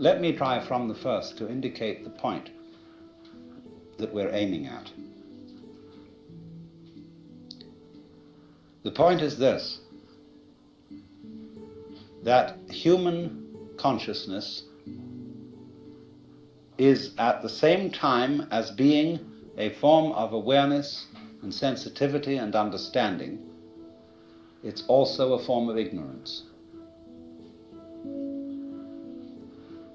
let me try from the first to indicate the point that we're aiming at. The point is this, that human consciousness is at the same time as being a form of awareness and sensitivity and understanding, it's also a form of ignorance.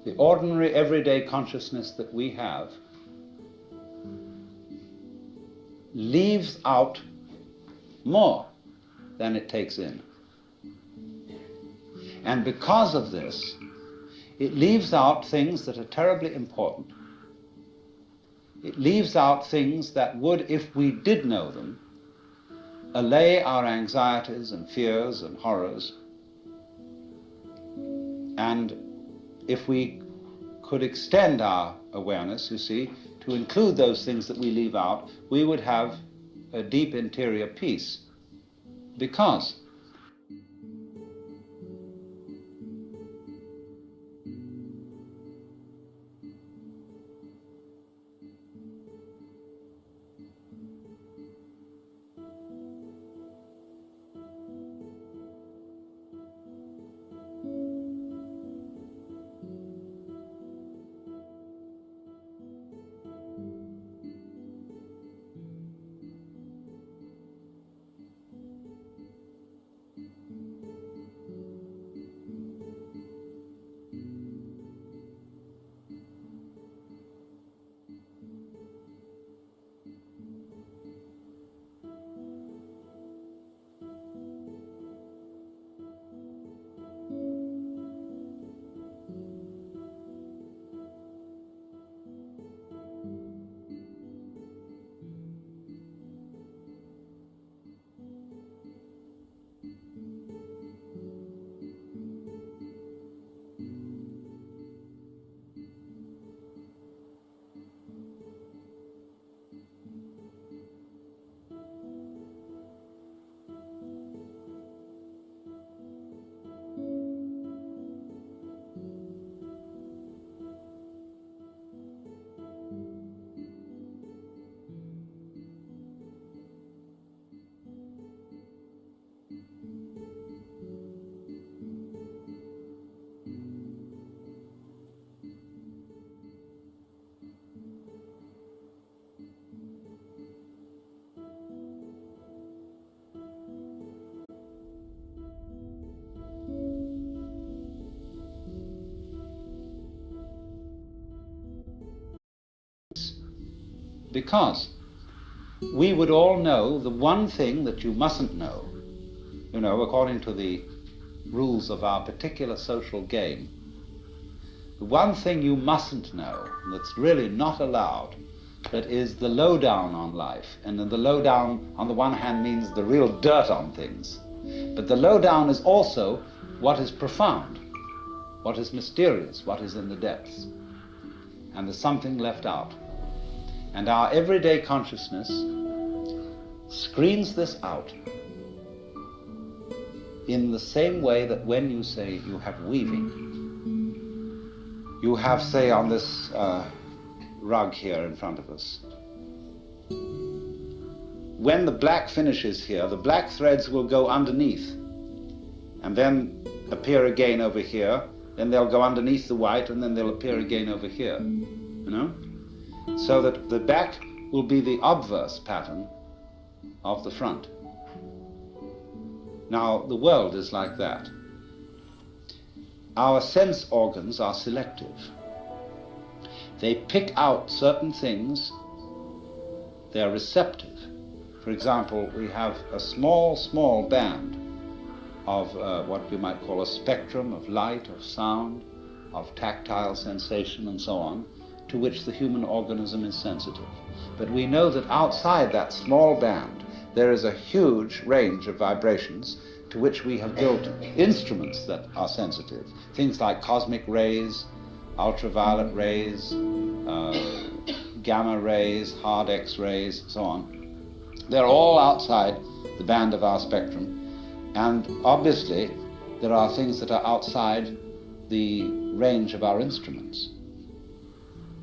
The ordinary everyday consciousness that we have leaves out more than it takes in. And because of this, it leaves out things that are terribly important. It leaves out things that would, if we did know them, allay our anxieties and fears and horrors. And if we could extend our awareness, you see, to include those things that we leave out, we would have a deep interior peace. Because we would all know the one thing that you mustn't know, you know, according to the rules of our particular social game. The one thing you mustn't know, that's really not allowed, that is the lowdown on life. And the lowdown, on the one hand, means the real dirt on things. But the lowdown is also what is profound, what is mysterious, what is in the depths. And there's something left out. And our everyday consciousness screens this out in the same way that when you say you have weaving, you have, say, on this rug here in front of us, when the black finishes here, the black threads will go underneath and then appear again over here, then they'll go underneath the white and then they'll appear again over here, you know? So that the back will be the obverse pattern of the front. Now, the world is like that. Our sense organs are selective. They pick out certain things. They're receptive. For example, we have a small band of what we might call a spectrum of light, of sound, of tactile sensation, and so on, to which the human organism is sensitive. But we know that outside that small band, there is a huge range of vibrations to which we have built instruments that are sensitive. Things like cosmic rays, ultraviolet rays, gamma rays, hard X-rays, so on. They're all outside the band of our spectrum. And obviously, there are things that are outside the range of our instruments.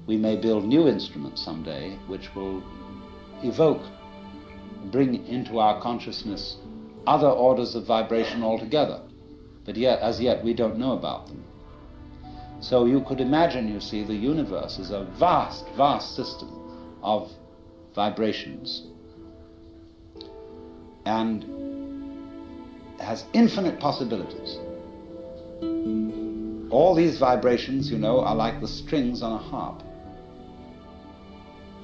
We may build new instruments someday which will evoke, bring into our consciousness other orders of vibration altogether, but yet, as yet, we don't know about them. So you could imagine, you see, the universe is a vast, vast system of vibrations, and has infinite possibilities. All these vibrations, you know, are like the strings on a harp.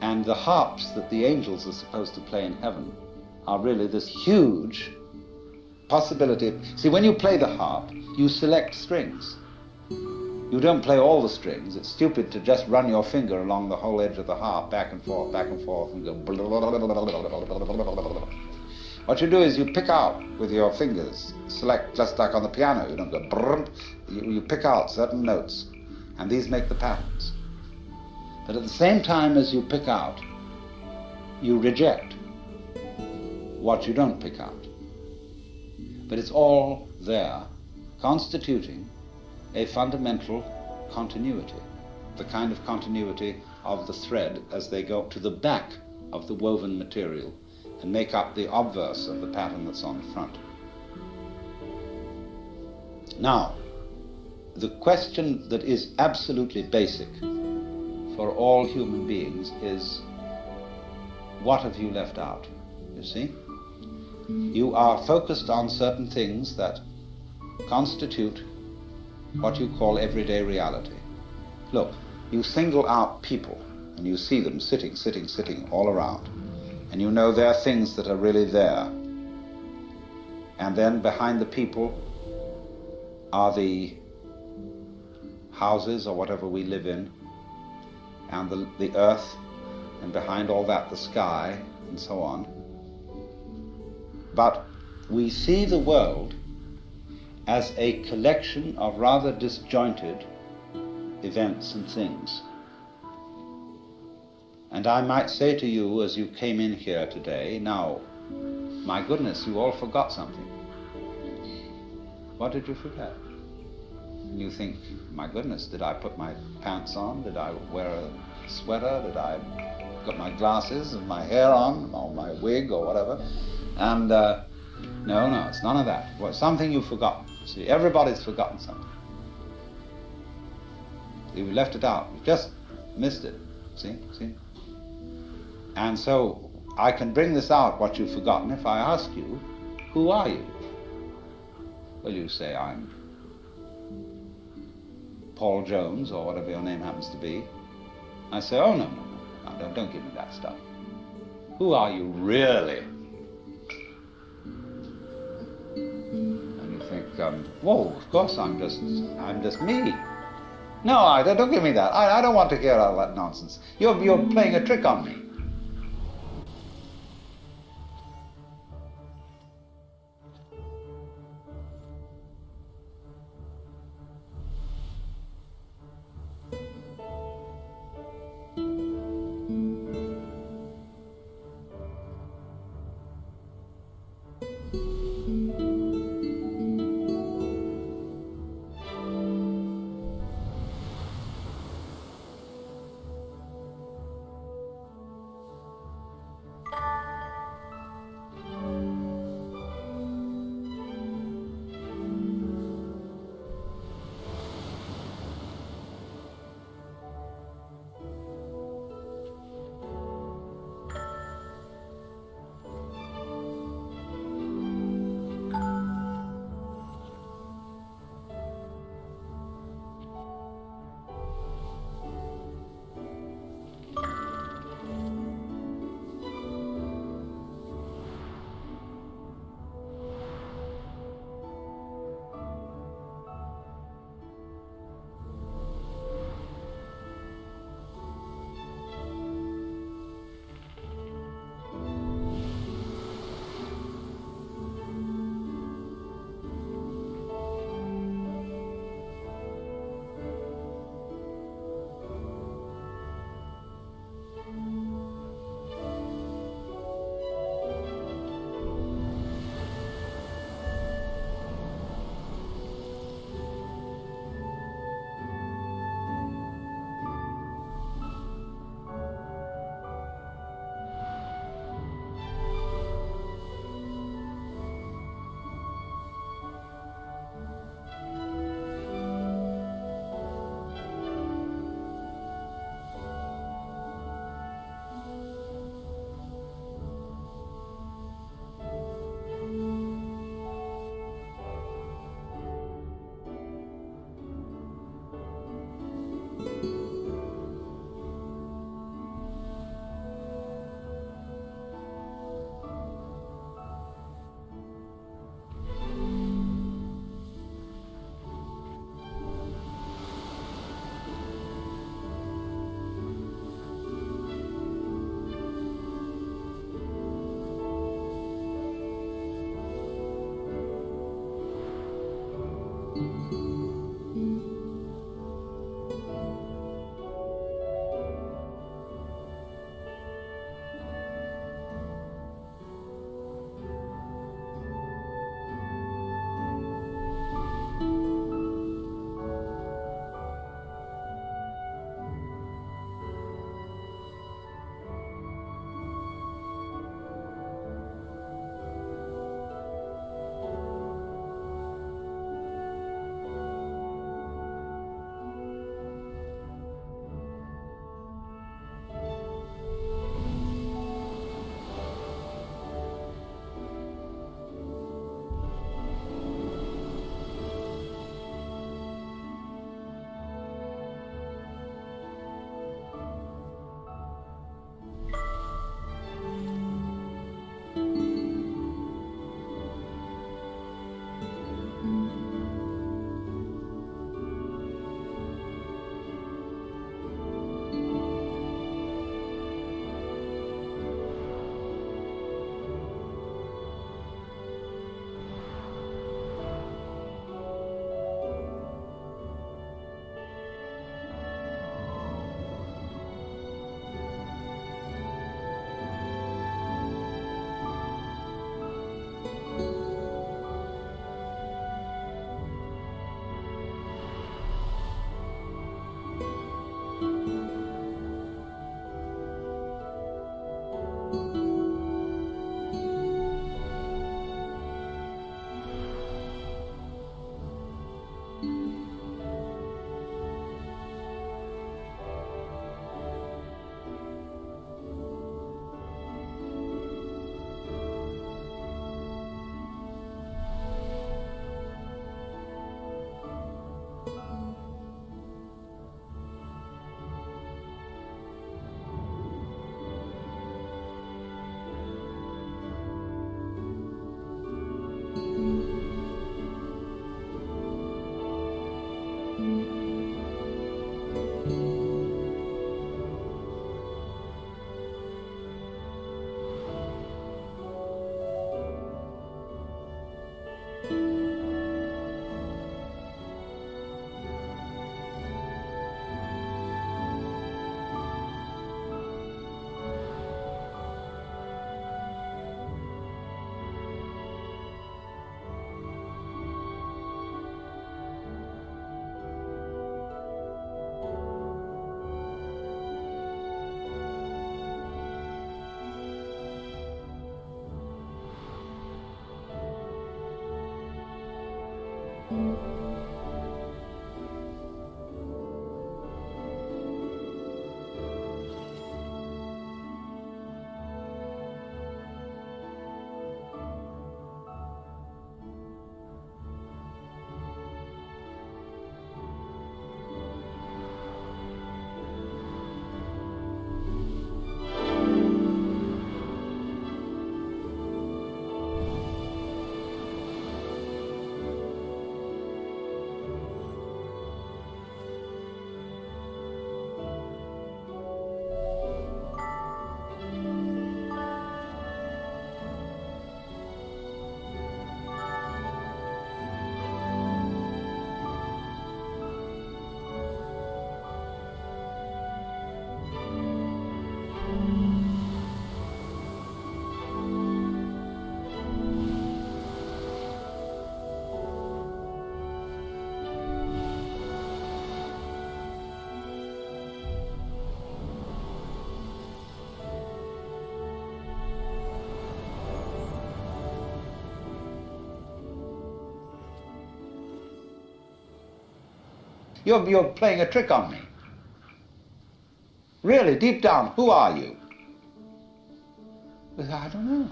And the harps that the angels are supposed to play in heaven are really this huge possibility. See, when you play the harp, you select strings. You don't play all the strings. It's stupid to just run your finger along the whole edge of the harp, back and forth, and go. What you do is you pick out with your fingers, select, just like on the piano, you don't go brrrr, you pick out certain notes, and these make the patterns. But at the same time as you pick out, you reject what you don't pick out. But it's all there, constituting a fundamental continuity, the kind of continuity of the thread as they go to the back of the woven material and make up the obverse of the pattern that's on the front. Now, the question that is absolutely basic for all human beings is, what have you left out? You see? You are focused on certain things that constitute what you call everyday reality. Look, you single out people and you see them sitting all around. And you know there are things that are really there. And then behind the people are the houses or whatever we live in, and the earth, and behind all that the sky, and so on. But we see the world as a collection of rather disjointed events and things. And I might say to you as you came in here today, now, my goodness, you all forgot something. What did you forget? And you think, my goodness, did I put my pants on? Did I wear a sweater? Did I got my glasses and my hair on, or my wig or whatever? And no, it's none of that. Well, something you've forgotten. See, everybody's forgotten something. You've left it out. You've just missed it. See? And so I can bring this out, what you've forgotten, if I ask you, who are you? Well, you say, I'm Paul Jones, or whatever your name happens to be. I say, oh, no, don't give me that stuff. Who are you really? And you think, whoa, of course I'm just me. No, don't give me that. I don't want to hear all that nonsense. You're playing a trick on me. You're playing a trick on me. Really, deep down, who are you? I don't know.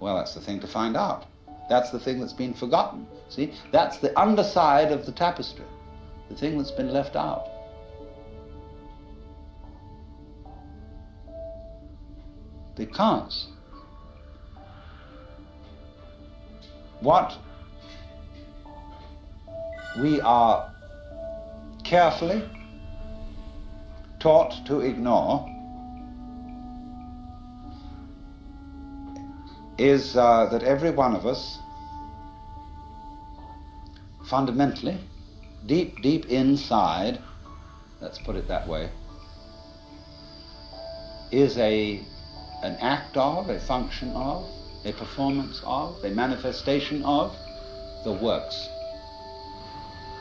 Well, that's the thing to find out. That's the thing that's been forgotten. See, that's the underside of the tapestry, the thing that's been left out. Because what we are carefully taught to ignore is that every one of us, fundamentally, deep inside, let's put it that way, is an act of, a function of, a performance of, a manifestation of the works.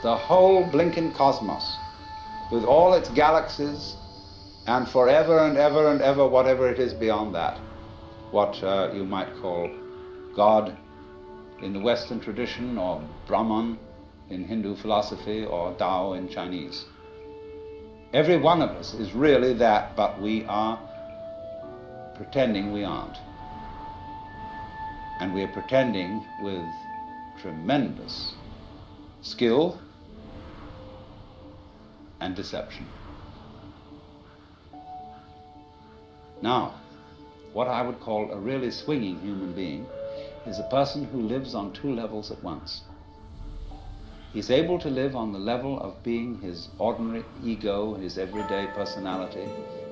The whole blinking cosmos, with all its galaxies, and forever and ever and ever, whatever it is beyond that, what you might call God in the Western tradition, or Brahman in Hindu philosophy, or Tao in Chinese. Every one of us is really that, but we are pretending we aren't. And we're pretending with tremendous skill and deception. Now, what I would call a really swinging human being is a person who lives on two levels at once. He's able to live on the level of being his ordinary ego, his everyday personality,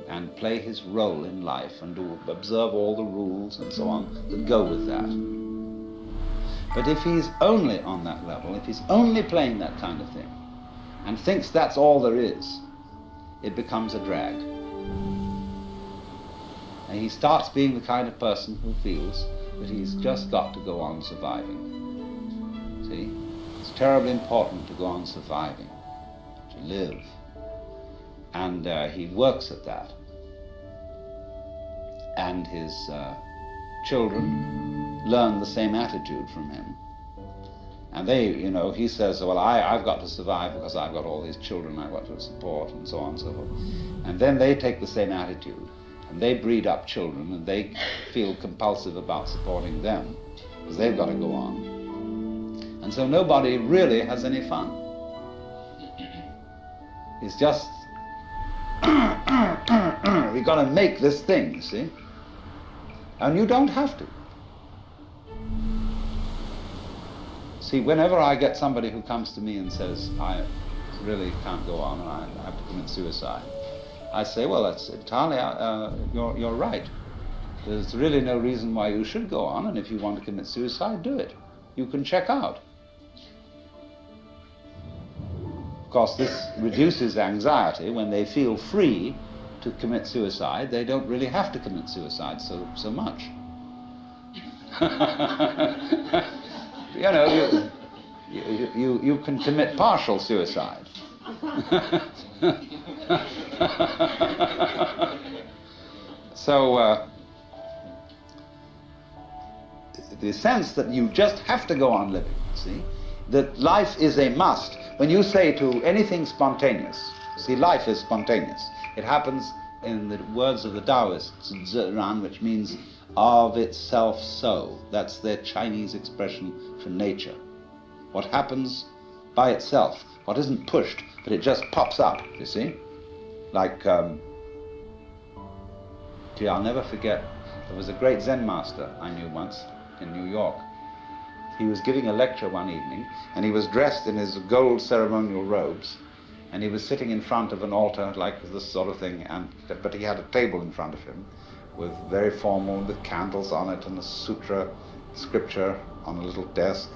and play his role in life and to observe all the rules and so on that go with that. But if he's only on that level, if he's only playing that kind of thing, and thinks that's all there is, it becomes a drag. And he starts being the kind of person who feels that he's just got to go on surviving. See? It's terribly important to go on surviving, to live. And he works at that. And his children learn the same attitude from him. And they, you know, he says, well, I've got to survive because I've got all these children I've got to support, and so on and so forth. And then they take the same attitude. And they breed up children, and they feel compulsive about supporting them, because they've got to go on. And so nobody really has any fun. It's just, we've got to make this thing, see? And you don't have to. See, whenever I get somebody who comes to me and says, I really can't go on and I have to commit suicide, I say, well, that's entirely, you're right. There's really no reason why you should go on, and if you want to commit suicide, do it. You can check out. Of course, this reduces anxiety. When they feel free to commit suicide, they don't really have to commit suicide so much. You know, you can commit partial suicide. So the sense that you just have to go on living, see, that life is a must. When you say to anything spontaneous, see, life is spontaneous. It happens, in the words of the Taoists, Zheran, which means of itself so. That's their Chinese expression for nature. What happens by itself, what isn't pushed, but it just pops up, you see? Like, I'll never forget, there was a great Zen master I knew once in New York. He was giving a lecture one evening, and he was dressed in his gold ceremonial robes, and he was sitting in front of an altar like this sort of thing, but he had a table in front of him with very formal, with candles on it, and a sutra scripture on a little desk,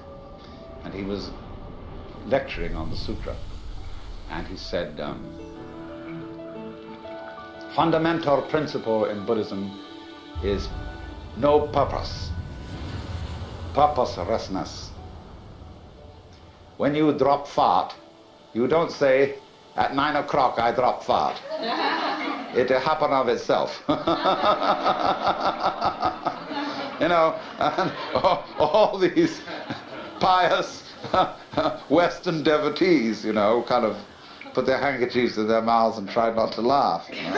and he was lecturing on the sutra. And he said, fundamental principle in Buddhism is no purpose, purposelessness. When you drop fart, you don't say, at 9 o'clock I drop fart. It happened of itself. You know, and all these pious Western devotees, you know, kind of put their handkerchiefs in their mouths and try not to laugh. You know?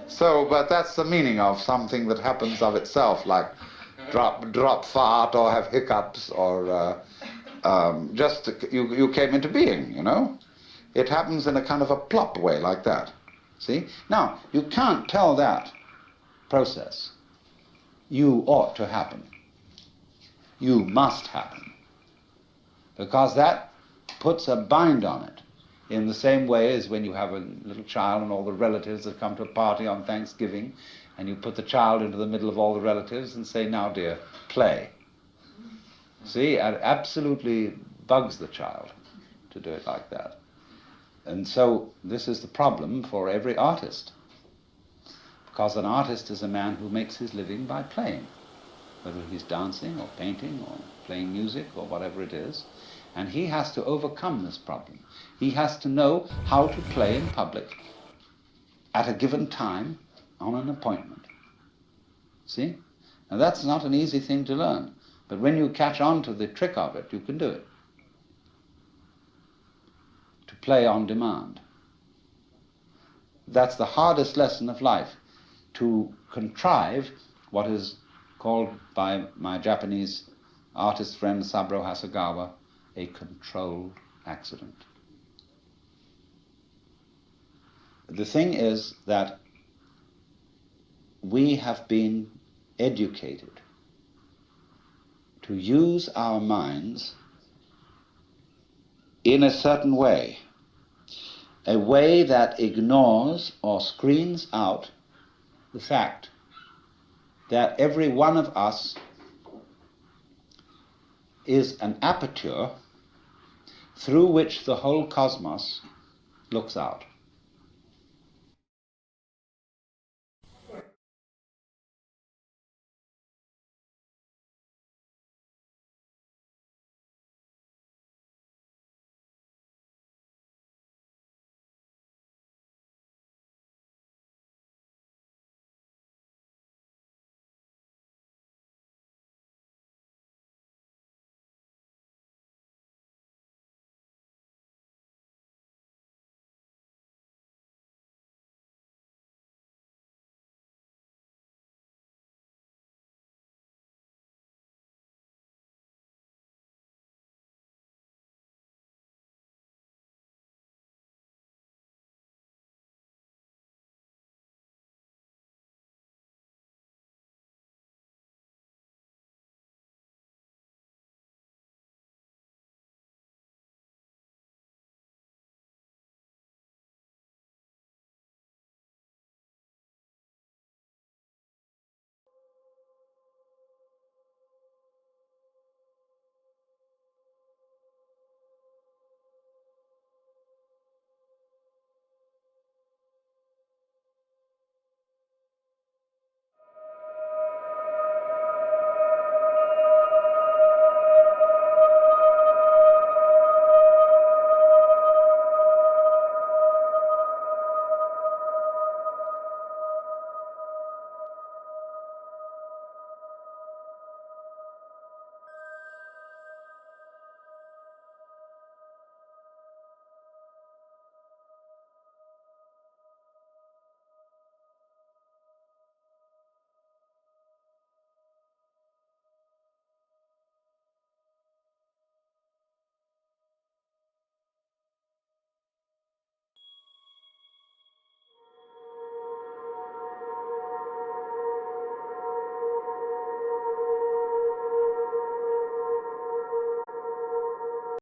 So, but that's the meaning of something that happens of itself, like drop fart or have hiccups or just you came into being, you know. It happens in a kind of a plop way like that. See? Now, you can't tell that process, you ought to happen. You must happen. Because that puts a bind on it. In the same way as when you have a little child and all the relatives that come to a party on Thanksgiving, and you put the child into the middle of all the relatives and say, now dear, play. See, it absolutely bugs the child to do it like that. And so this is the problem for every artist. Because an artist is a man who makes his living by playing, whether he's dancing or painting or playing music or whatever it is. And he has to overcome this problem. He has to know how to play in public at a given time on an appointment. See? Now that's not an easy thing to learn. But when you catch on to the trick of it, you can do it. To play on demand. That's the hardest lesson of life. To contrive what is called by my Japanese artist friend Saburo Hasegawa a controlled accident. The thing is that we have been educated to use our minds in a certain way, a way that ignores or screens out the fact that every one of us is an aperture through which the whole cosmos looks out.